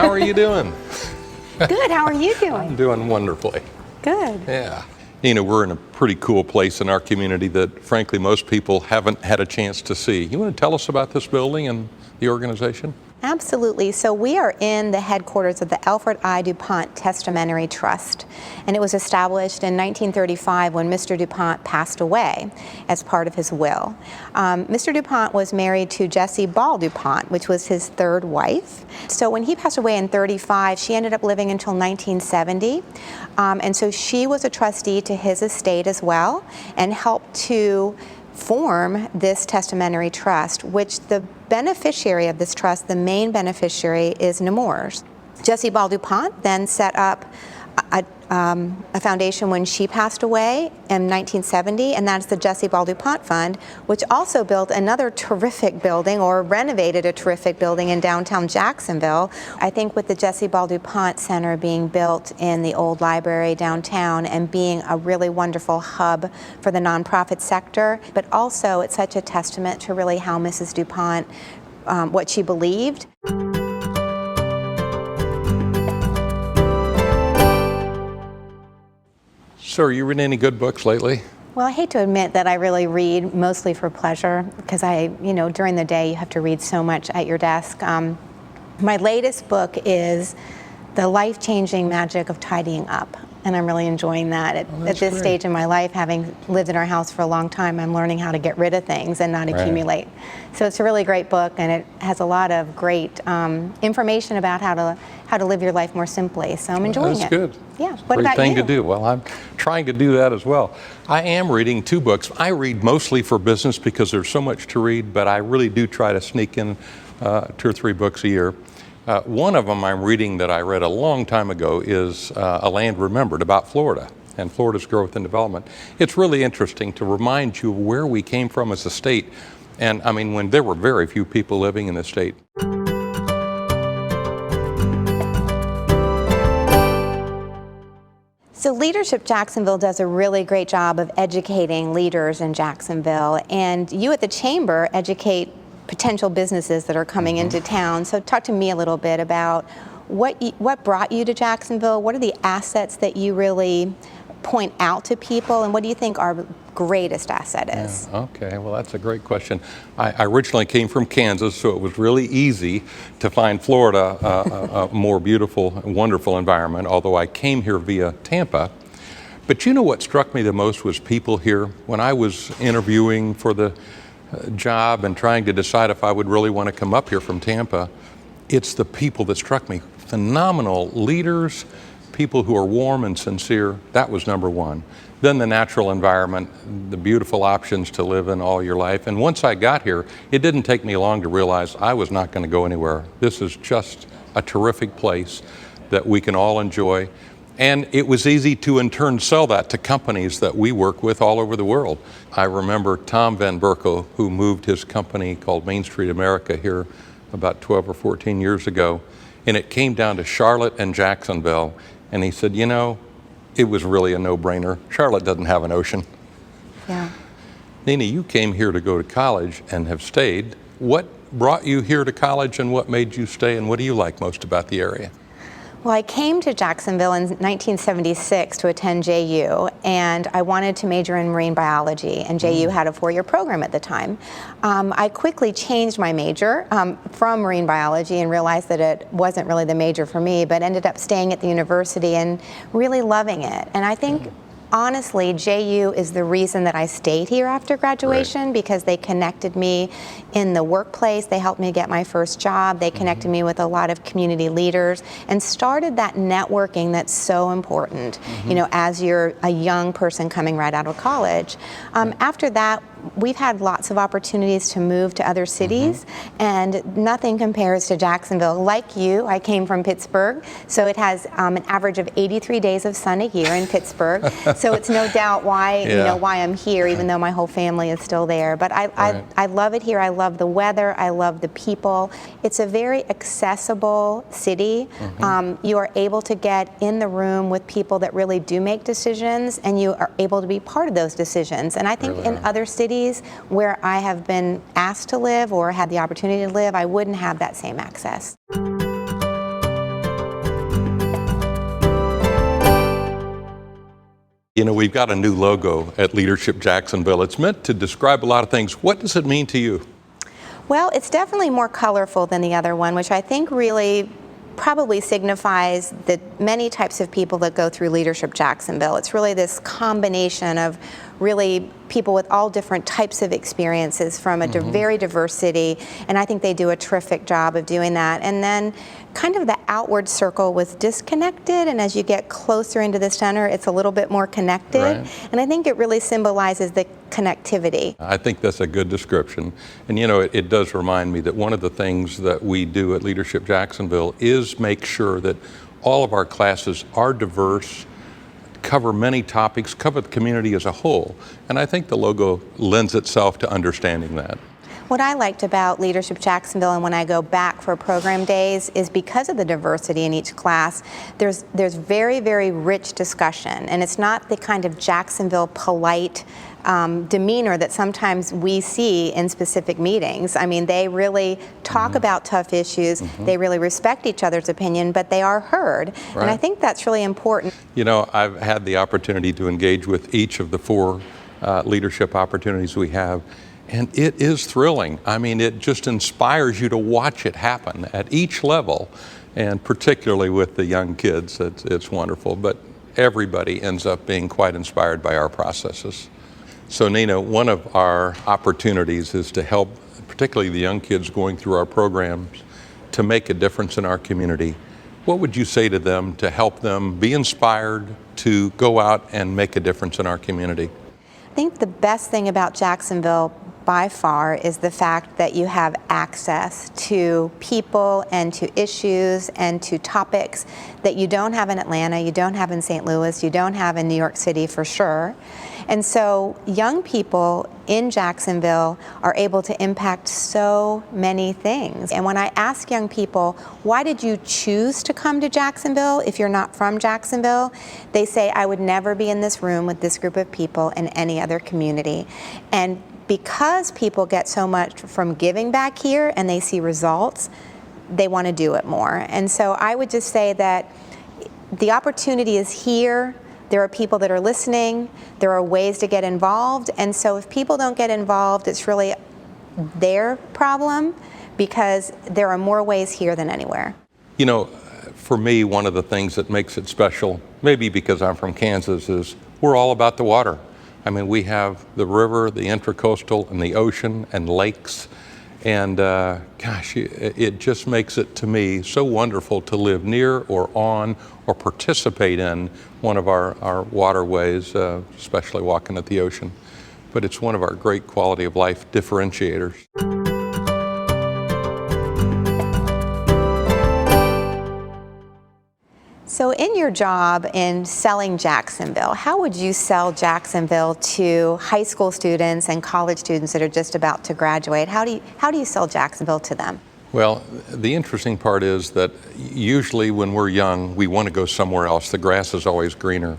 How are you doing? Good. How are you doing? I'm doing wonderfully. Good. Yeah. Nina, we're in a pretty cool place in our community that, frankly, most people haven't had a chance to see. You want to tell us about this building and the organization? Absolutely. So we are in the headquarters of the Alfred I. DuPont Testamentary Trust, and it was established in 1935 when Mr. DuPont passed away as part of his will. Mr. DuPont was married to Jessie Ball DuPont, which was his third wife. So when he passed away in 35, she ended up living until 1970, and so she was a trustee to his estate as well and helped to form this testamentary trust, which the beneficiary of this trust, the main beneficiary, is Nemours. Jessie Ball DuPont then set up a foundation when she passed away in 1970, and that's the Jessie Ball DuPont Fund, which also built another terrific building, or renovated a terrific building in downtown Jacksonville. I think with the Jessie Ball DuPont Center being built in the old library downtown and being a really wonderful hub for the nonprofit sector, but also it's such a testament to really how Mrs. DuPont, what she believed. So, are you reading any good books lately? Well, I hate to admit that I really read mostly for pleasure, because during the day you have to read so much at your desk. My latest book is The Life-Changing Magic of Tidying Up, and I'm really enjoying that. At this great. stage in my life, having lived in our house for a long time, I'm learning how to get rid of things and not accumulate. So it's a really great book, and it has a lot of great information about how to live your life more simply. So I'm enjoying it. That's good. Yeah. What Great about thing you? to do. Well, I'm trying to do that as well. I am reading 2 books. I read mostly for business because there's so much to read, but I really do try to sneak in 2 or 3 books a year. One of them I'm reading that I read a long time ago is A Land Remembered, about Florida and Florida's growth and development. It's really interesting to remind you of where we came from as a state. And I mean, when there were very few people living in the state. So Leadership Jacksonville does a really great job of educating leaders in Jacksonville, and you at the Chamber educate potential businesses that are coming into town. So talk to me a little bit about what brought you to Jacksonville. What are the assets that you really point out to people, and what do you think our greatest asset is? Yeah, okay, well, that's a great question. I originally came from Kansas, so it was really easy to find Florida a more beautiful, wonderful environment, although I came here via Tampa. But you know what struck me the most was people here. When I was interviewing for the job and trying to decide if I would really want to come up here from Tampa, it's the people that struck me. Phenomenal leaders, people who are warm and sincere. That was number one. Then the natural environment, the beautiful options to live in all your life. And once I got here, it didn't take me long to realize I was not going to go anywhere. This is just a terrific place that we can all enjoy. And it was easy to, in turn, sell that to companies that we work with all over the world. I remember Tom Van Berkel, who moved his company called Main Street America here about 12 or 14 years ago. And it came down to Charlotte and Jacksonville. And he said, you know, it was really a no-brainer. Charlotte doesn't have an ocean. Yeah. Nina, you came here to go to college and have stayed. What brought you here to college, and what made you stay, and what do you like most about the area? Well, I came to Jacksonville in 1976 to attend JU, and I wanted to major in marine biology, and JU had a 4-year program at the time. I quickly changed my major from marine biology and realized that it wasn't really the major for me, but ended up staying at the university and really loving it. And I think honestly, JU is the reason that I stayed here after graduation, because they connected me in the workplace. They helped me get my first job. They connected me with a lot of community leaders and started that networking that's so important, you know, as you're a young person coming right out of college. After that, we've had lots of opportunities to move to other cities, and nothing compares to Jacksonville. Like you, I came from Pittsburgh, so it has an average of 83 days of sun a year in Pittsburgh. So it's no doubt why you know why I'm here, even though my whole family is still there. But I love it here. I love the weather. I love the people. It's a very accessible city. You are able to get in the room with people that really do make decisions, and you are able to be part of those decisions. And I think in other cities where I have been asked to live or had the opportunity to live, I wouldn't have that same access. You know, we've got a new logo at Leadership Jacksonville. It's meant to describe a lot of things. What does it mean to you? Well, it's definitely more colorful than the other one, which I think really probably signifies the many types of people that go through Leadership Jacksonville. It's really this combination of really people with all different types of experiences from a very diverse city, and I think they do a terrific job of doing that. And then kind of the outward circle was disconnected, and as you get closer into the center, it's a little bit more connected. Right. And I think it really symbolizes the connectivity. I think that's a good description. And you know, it does remind me that one of the things that we do at Leadership Jacksonville is make sure that all of our classes are diverse, cover many topics, cover the community as a whole. And I think the logo lends itself to understanding that. What I liked about Leadership Jacksonville, and when I go back for program days, is because of the diversity in each class, there's very, very rich discussion. And it's not the kind of Jacksonville polite demeanor that sometimes we see in specific meetings. I mean, they really talk about tough issues. They really respect each other's opinion, but they are heard. Right. And I think that's really important. You know, I've had the opportunity to engage with each of the 4 leadership opportunities we have, and it is thrilling. I mean, it just inspires you to watch it happen at each level, and particularly with the young kids, it's wonderful. But everybody ends up being quite inspired by our processes. So Nina, one of our opportunities is to help particularly the young kids going through our programs to make a difference in our community. What would you say to them to help them be inspired to go out and make a difference in our community? I think the best thing about Jacksonville by far is the fact that you have access to people and to issues and to topics that you don't have in Atlanta, you don't have in St. Louis, you don't have in New York City for sure. And so young people in Jacksonville are able to impact so many things. And when I ask young people, why did you choose to come to Jacksonville if you're not from Jacksonville? They say, I would never be in this room with this group of people in any other community. And because people get so much from giving back here and they see results, they want to do it more. And so I would just say that the opportunity is here. There are people that are listening. There are ways to get involved. And so if people don't get involved, it's really their problem, because there are more ways here than anywhere. You know, for me, one of the things that makes it special, maybe because I'm from Kansas, is we're all about the water. I mean, we have the river, the intracoastal, and the ocean, and lakes. And gosh, it just makes it, to me, so wonderful to live near or on or participate in one of our waterways, especially walking at the ocean. But it's one of our great quality of life differentiators. So in your job in selling Jacksonville, how would you sell Jacksonville to high school students and college students that are just about to graduate? How do you sell Jacksonville to them? Well, the interesting part is that usually when we're young, we want to go somewhere else. The grass is always greener.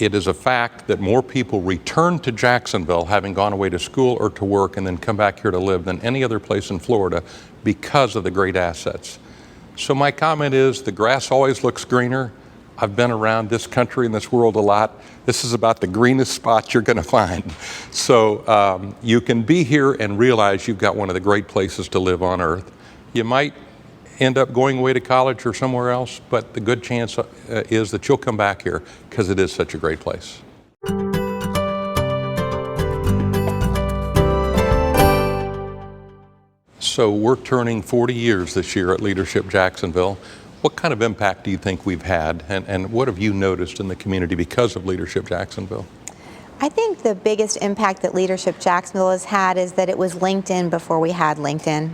It is a fact that more people return to Jacksonville having gone away to school or to work and then come back here to live than any other place in Florida because of the great assets. So my comment is, the grass always looks greener. I've been around this country and this world a lot. This is about the greenest spot you're going to find. So you can be here and realize you've got one of the great places to live on earth. You might end up going away to college or somewhere else, but the good chance is that you'll come back here because it is such a great place. So we're turning 40 years this year at Leadership Jacksonville. What kind of impact do you think we've had, and what have you noticed in the community because of Leadership Jacksonville? I think the biggest impact that Leadership Jacksonville has had is that it was LinkedIn before we had LinkedIn.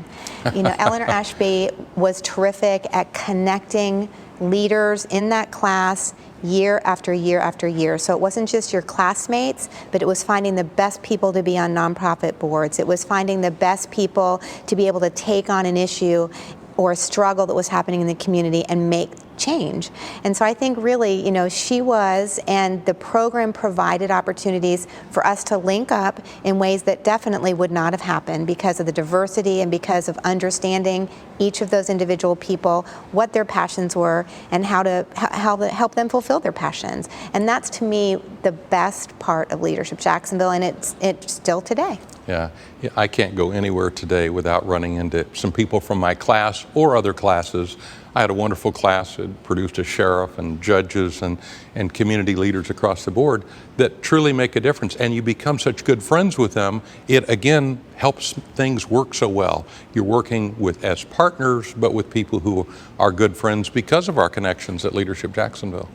You know, Eleanor Ashby was terrific at connecting leaders in that class year after year after year. So it wasn't just your classmates, but it was finding the best people to be on nonprofit boards. It was finding the best people to be able to take on an issue or a struggle that was happening in the community and make change. And so I think really, you know, she was, and the program provided opportunities for us to link up in ways that definitely would not have happened because of the diversity and because of understanding each of those individual people, what their passions were, and how to help them fulfill their passions. And that's, to me, the best part of Leadership Jacksonville, and it's still today. Yeah, I can't go anywhere today without running into some people from my class or other classes. I had a wonderful class. It produced a sheriff and judges and community leaders across the board that truly make a difference. And you become such good friends with them. It, again, helps things work so well. You're working with as partners, but with people who are good friends because of our connections at Leadership Jacksonville.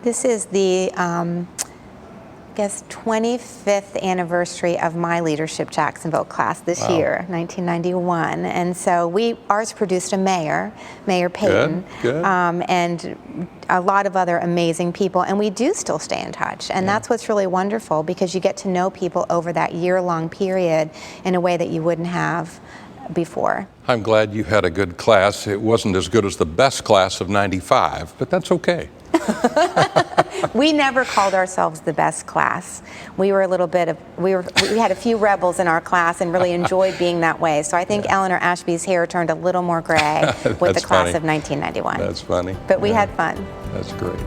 This is the I guess 25th anniversary of my Leadership Jacksonville class this year, 1991, and so ours produced a mayor, Mayor Payton, good. And a lot of other amazing people, and we do still stay in touch, and that's what's really wonderful, because you get to know people over that year-long period in a way that you wouldn't have before. I'm glad you had a good class. It wasn't as good as the best class of '95, but that's okay. We never called ourselves the best class. We were a little bit of, we had a few rebels in our class and really enjoyed being that way. So I think Eleanor Ashby's hair turned a little more gray with the class of 1991. That's funny. But we had fun. That's great.